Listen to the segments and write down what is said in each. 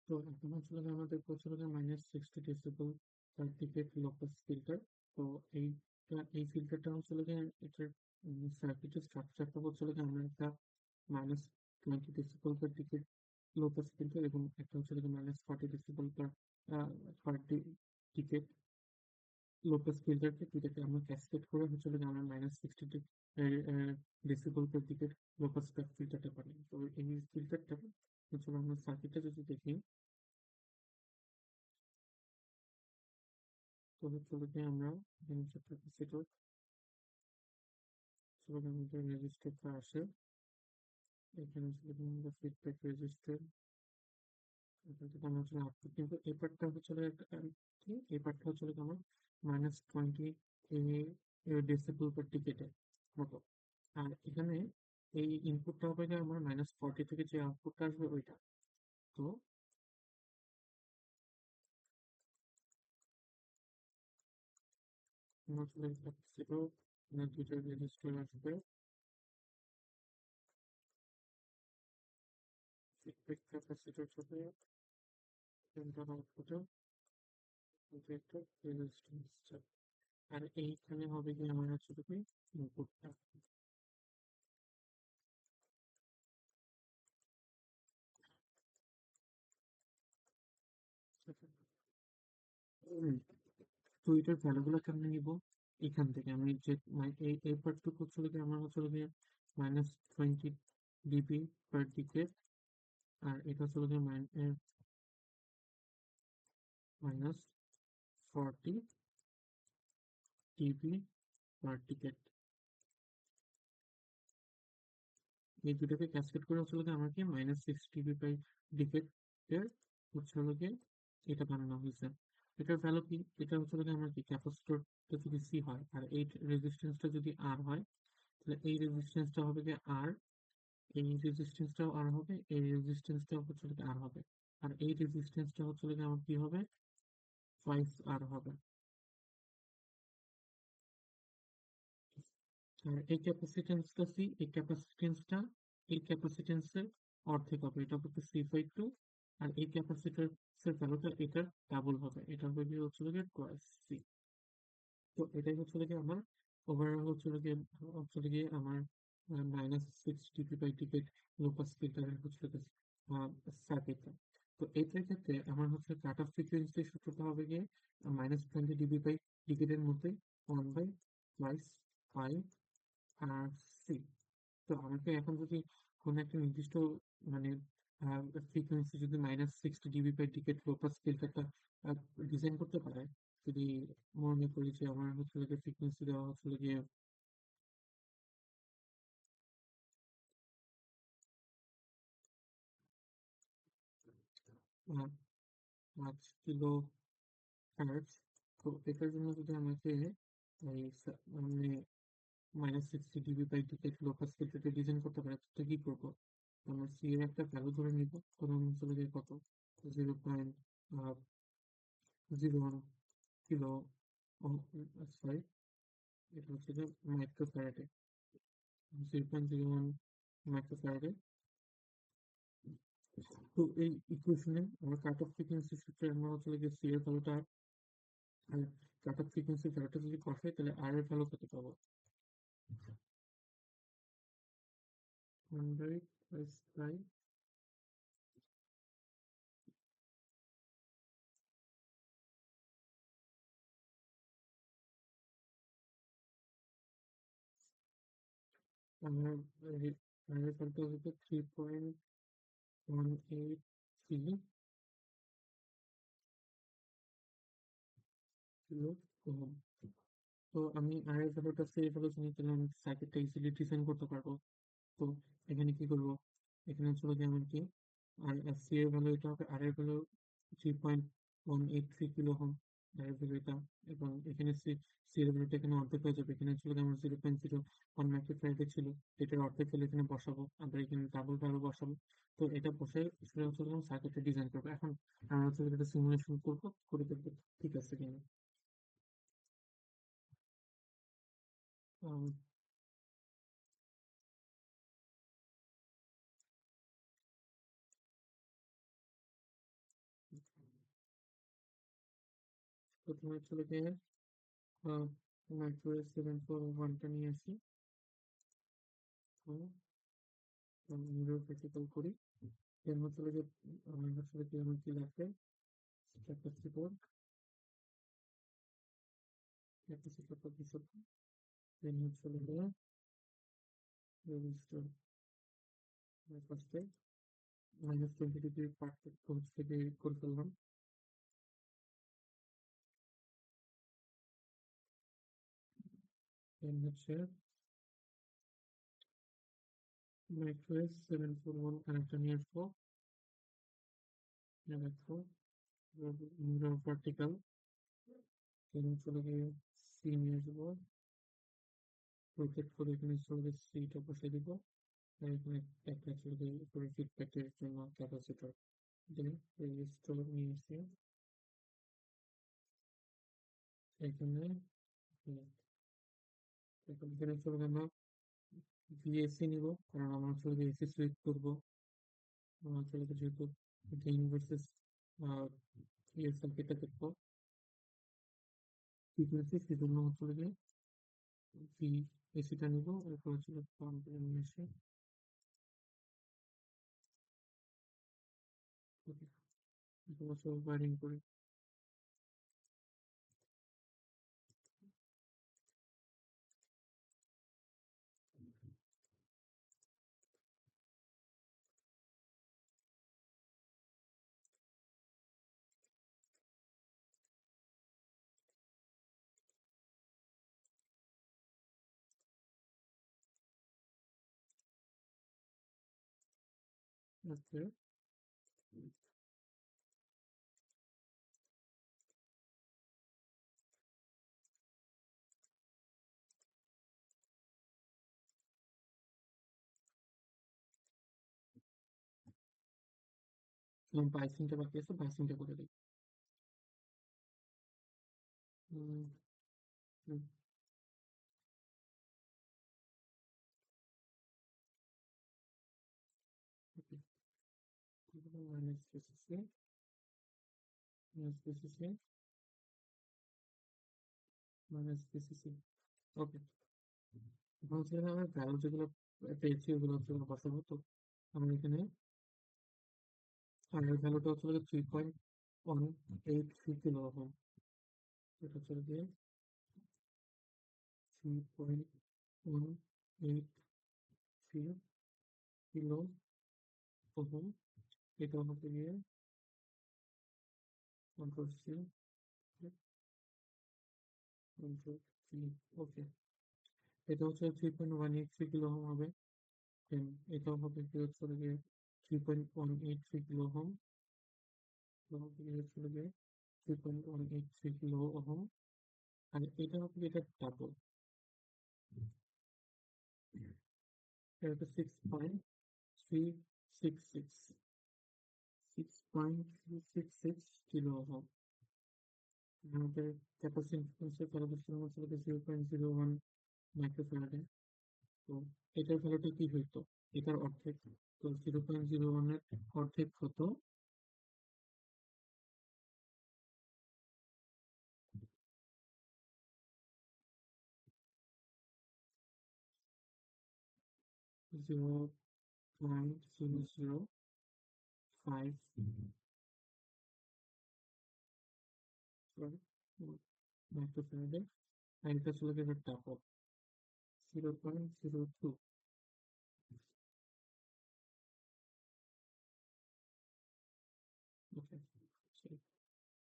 তো এখন হচ্ছে গিয়ে আমাদের হচ্ছে গিয়ে -60 ডেসিবেল পার টিকেট লোকাস ফিল্টার। তো এই ফিল্টারটা হচ্ছে গিয়ে এটার সার্কিটের স্ট্রাকচারটা হচ্ছে গিয়ে আমরা একটা -20 ডেসিবেল পার টিকেট লোকাস ফিল্টার এবং একটা হচ্ছে গিয়ে -40 ডেসিবেল পার টিকেট লোকাস ফিল্টারকে দুটাকে আমরা ক্যাসকেড করে হচ্ছে গিয়ে আমরা -60 ডেসিবেল পার টিকেট লোকাস ফিল্টারটা পাই। তো এই ফিল্টারটা হচ্ছে আমরা সার্কিটটা যদি দেখি, তো হচ্ছে গিয়ে আমরা এখানে যে ক্যাপাসিটর সেখানে আমাদের রেজিস্টারটা আসে, এখানে হচ্ছে গিয়ে আমরা ফিডব্যাক রেজিস্টার, এখান থেকে আমরা হচ্ছে আউটপুট, কিন্তু এই পার্টটা হচ্ছে গিয়ে কি এই পার্টটা হচ্ছে গিয়ে আমার -20 ডেসিবেল পার টিকেটে মতো। আর এখানে এই ইনপুটটা হবে গিয়ে আমার -40 থেকে যে আউটপুটটা আসবে ওইটা। তো আমরা আসলে ক্যাপাসিটর দুইটা রেজিস্টার আসবে, ফিডব্যাক ক্যাপাসিটর সাথে সেন্টার আউটপুটে একটা রেজিস্ট্যান্স। আর এইখানে হবে কি আমার হচ্ছে কি ইনপুটটা। তো এটার ভ্যালুগুলো কেমনে নিব? এখান থেকে আমি যে এই পার্টটুকু হচ্ছে কি আমার হচ্ছে গিয়ে -20 ডিবি পার টিকেট, আর এটা হচ্ছে গিয়ে -40 ডিবি পার টিকেট। এই দুটাকে ক্যাসকেড করে হচ্ছে গিয়ে আমাকে -6 ডিবি পার টিকেট এর হচ্ছে গিয়ে এটা বানানো হয়েছে। এটার ভ্যালু কি? এটা হচ্ছে গিয়ে আমার কি ক্যাপাসিটরটা যদি সি হয় আর এই রেজিস্ট্যান্সটা যদি আর হয়, তাহলে এই রেজিস্ট্যান্সটা হবে গিয়ে আর, এই রেজিস্ট্যান্সটাও আর হবে, এই রেজিস্ট্যান্সটাও হচ্ছে গিয়ে আর হবে, আর এই রেজিস্ট্যান্সটা হচ্ছে গিয়ে আমার কি হবে, 5 আর হবে। আর এই ক্যাপাসিটেন্সটা সি, এই ক্যাপাসিটেন্সের অর্ধেক হবে, এটা হবে C/2। আর এই ক্যাপাসিটেন্সের ভ্যালুটা এটার ডাবল হবে, এটা হবে গিয়ে হচ্ছে গিয়ে টুয়াইস সি। তো এটাই হচ্ছে গিয়ে আমার ওভারঅল হচ্ছে গিয়ে আমার -6 ডিবি বাই টিকেট লোকাস ফিল্টারের হচ্ছে গিয়ে সার্কিটটা। তো এটার ক্ষেত্রে আমার হচ্ছে কাট অফ ফ্রিকোয়েন্সি সূত্রটা হবে গিয়ে -20 ডিবি বাই টিকেটের মধ্যে 1/টুয়াইস পাই আর সি। তো আমাকে এখন যদি কোনো একটা নির্দিষ্ট মানে ফ্রিকোয়েন্সি যদি -60 ডিবি পার টিকেট লো পাস ফিল্টারটা ডিজাইন করতে পারে, যদি মনে করি যে আমার হচ্ছে গিয়ে ফ্রিকোয়েন্সি দেওয়া হচ্ছে গিয়ে 5 কিলো হার্টজ, তো এটার জন্য যদি আমাকে এই মানে -60 ডিবি পার টিকেট লো পাস ফিল্টারটা ডিজাইন করতে পারে, তো কি করবো? আমরা সি এর একটা ভ্যালু ধরে নিব, ধরুন হচ্ছে গিয়ে কত, 0.01 কিলো, সরি এটা হচ্ছে যে মাইক্রোফ্যারাডে, 0.01 মাইক্রোফ্যারাডে। তো এই ইকুয়েশনে আমরা কাট অফ ফ্রিকোয়েন্সি সূত্রে আমরা হচ্ছে যে সি এর ভ্যালুটা আর কাট অফ ফ্রিকোয়েন্সি ভ্যালুটা যদি বসাই, তাহলে আর এর ভ্যালু কত পাবো? 100 আমার আর এর ভ্যালুটা হবে 3.183 কিলো ওহম। তো আমি আর এর ভ্যালুটা সি এর ভ্যালু জানি, তাহলে আমি সার্কিটটা ইজিলি ডিজাইন করতে পারবো। তো এখানে কি করব, এখানে হচ্ছে গিয়ে আমার কি আর সি এর ভ্যালু এটা হবে, আর এর ভ্যালু 3.183 কিলো হোম, আর এর ভ্যালু এটা, এবং এখানে সি এর ভ্যালুটা এখানে অর্ধেক হয়ে যাবে, এখানে হচ্ছে গিয়ে আমার 0.01 মাইক্রোফ্যারাডে ছিল, এটার অর্ধেক ভ্যালু এখানে বসাবো, আবার এখানে ডাবল ভ্যালু বসাবো। তো এটা বসে সেটা হচ্ছে গিয়ে সার্কিটটা ডিজাইন করবো। এখন আমরা হচ্ছে এটা সিমুলেশন করবো, করে দেখবো ঠিক আছে কিনা। আম, প্রথমে হচ্ছে গিয়ে মাইক্রো 741টা নিয়ে আসি, মিরর প্র্যাকটিক্যাল করি। এর হচ্ছে গিয়ে আমার হচ্ছে কি আমার কি লাগবে, ক্যাপাসিটর, ক্যাপাসিটর প্রতিশোধ, দেন হচ্ছে গিয়ে রেজিস্টার। ফার্স্টে -20 ডিগ্রি পার্থক্য হচ্ছে গিয়ে করে ফেললাম। দেন হচ্ছে মাইক্রো 741 কানেক্টর নিয়ে আসবো, রাখবো মিরর ভার্টিক্যাল। দেন হচ্ছে গিয়ে সি নিয়ে আসবো, রোটেট করে এখানে চলে সিটা বসে দিব, আর এখানে একটা চলে উপরে ফিডব্যাকের জন্য ক্যাপাসিটর। দেন রেজিস্টার নিয়ে এসে এখানে এখানে চলে আমরা ভিএসি নিব, কারণ আমরা আসলে এসি সুইচ করবো। আমরা আসলে যেহেতু গেইন ভার্সেস ইএস সার্কিটটা দেখবো ফ্রিকোয়েন্সি, সেজন্য হচ্ছে গিয়ে ভি এসিটা নিব। এরপর হচ্ছে পাম্পের নিয়ে এসে ওয়ারিং করি। আজকে বাইসিংটা বাকি আছে, বাইসিংটা করে দিই। Minus BCC, minus BCC, minus BCC. Okay, এখন হচ্ছে আমার ভ্যালু যেগুলো পেয়েছি ওগুলো হচ্ছে বসাবো। তো আমরা এখানে আগের ভ্যালুটা হচ্ছে 3.183 কিলো ওহম, এটা হচ্ছে গিয়ে 3.183 কিলো ওহম। এটা হচ্ছে গিয়ে কন্ট্রোল সি, কন্ট্রোল সি। ওকে, এটা হচ্ছে 3.183 কিলো ওহম হবে। দেন এটাও হবে কি হচ্ছে গিয়ে 3.183 কিলো ওহম, হচ্ছে গিয়ে 3.183 কিলো ওহম। আর এটা হবে এটা ডাবল, এটা হচ্ছে 6.366, 6.366 কিলো ওহম। আমাদের ক্যাপাসিট্যান্সের ক্যাপাসিটর হচ্ছে 0.01 মাইক্রোফ্যারাডে। তো এটার ভ্যালুটা কি হইতো, এটার অর্ধেক। তো 0.01 এর অর্ধেক হতো 0.005 মাইক্রোফ্যারাডে। আর এটা ছিল এবার ডাবল, 0.02। ওকে,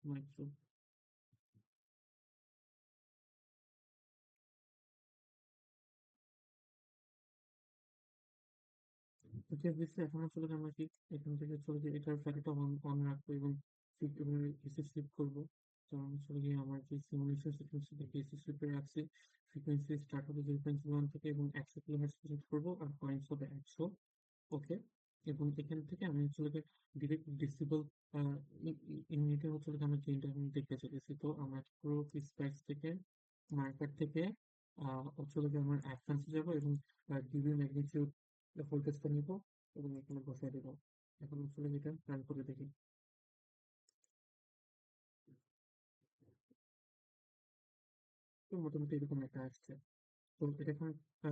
মাইক্রো। ওকে বুঝছি। এখন আসলে আমরা কি এখান থেকে চলে যাই, এটার ভ্যালুটা অন অন রাখবো এবং এসি স্লিপ করবো। তো আমি চলে গিয়ে আমার যে সিমুলেশন সিকোয়েন্স থেকে এসি স্লিপে রাখছি, ফ্রিকোয়েন্সি স্টার্ট হবে 0.1 থেকে এবং 100 কিলোহার্টজ পর্যন্ত করবো, আর পয়েন্টস হবে 100। ওকে, এবং এখান থেকে আমি আসলে ডিরেক্ট ডিসিবল ইউনিটে হচ্ছে আমি গেইনটা আমি দেখতে চলেছি। তো আমার পুরো স্পাইস থেকে মার্কার থেকে হচ্ছে আমার অ্যাডভান্সে যাবো এবং ডিবি ম্যাগনিটিউড ভোল্টেজটা নিব এবং এখানে বসাই দেবো। এখন আসলে এটা রান করে দেখি। তো মোটামুটি এরকম একটা আসছে। তো এটা এখন হচ্ছে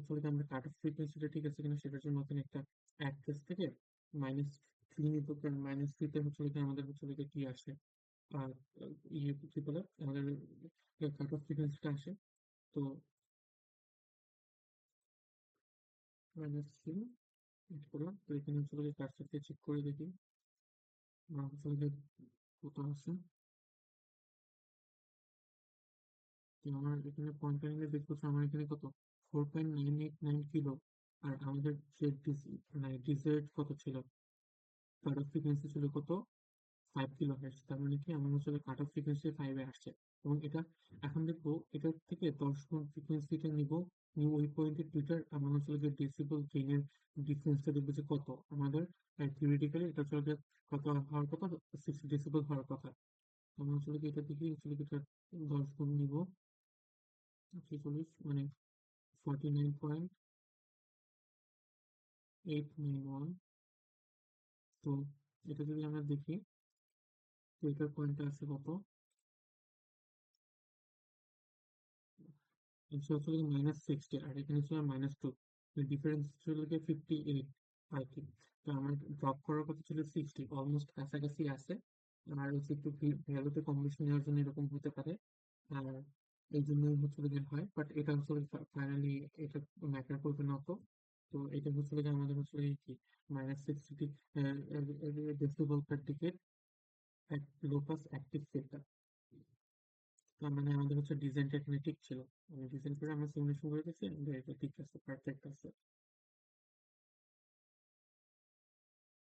হলো গিয়ে আমরা কাট অফ ফ্রিকোয়েন্সিটা ঠিক আছে কিনা সেটার জন্য নতুন একটা অ্যাক্সেস থেকে -3 নিব, কারণ -3 তে হচ্ছে হলো গিয়ে আমাদের হচ্ছে হলো গিয়ে কি আসে, আর ইয়ে কি বলে আমাদের কাট অফ ফ্রিকোয়েন্সিটা আসে। তো -3 এড করলাম। তো এখানে হচ্ছে হলো গিয়ে কার্সর দিয়ে চেক করে দেখি হচ্ছে হলো গিয়ে কত আছে। তো আমার এখানে পয়েন্টটা নিলে দেখবো যে আমার এখানে কত 4.989 কিলো। আর আমাদের যে মানে ডিজার্ট কত ছিল, কাট অফ ফ্রিকোয়েন্সি ছিল কত 5 কিলো হার্টজ। তার মানে কি আমার হচ্ছে কাট অফ ফ্রিকোয়েন্সি 5 এ আসছে। এবং এটা এখন দেখবো এটার থেকে 10 গুণ ফ্রিকোয়েন্সিটা নিব, নিউ ওই পয়েন্টের টুইটার আমার হচ্ছে ডেসিবল গেইনের ডিফারেন্সটা দেখবো যে কত আমাদের থিওরিটিক্যালি এটা হচ্ছে কত হওয়ার কথা, 60 ডেসিবল হওয়ার কথা। আমার হচ্ছে এটা থেকে হচ্ছে এটা 10 গুণ নিব, 46 মানে 49.891। তো এটা যদি আমরা দেখি, তো এটার পয়েন্টটা আছে কত, এটা হচ্ছে -60 আর এখানে ছিল -2, ডিফারেন্স ছিল 58 আর কি। তো আমার ড্রপ করার কথা ছিল 60, অলমোস্ট কাছাকাছি আছে। আর হচ্ছে একটু ভ্যালুতে কম বেশি নেওয়ার জন্য এরকম হতে পারে। আর এই জন্যই হচ্ছে যে হয়, বাট এটা হচ্ছে ফাইনালি এটা ম্যাটার করবে না তো। তো এটা হচ্ছে যে আমাদের হচ্ছে কি -60 decibel per decade low pass active filter. তার মানে আমাদের হচ্ছে ডিজাইনটা এখানে ঠিক ছিল। আমি ডিজাইন করে আমরা সিমুলেশন করে দিয়েছি, এটা ঠিক আছে, পারফেক্ট আছে।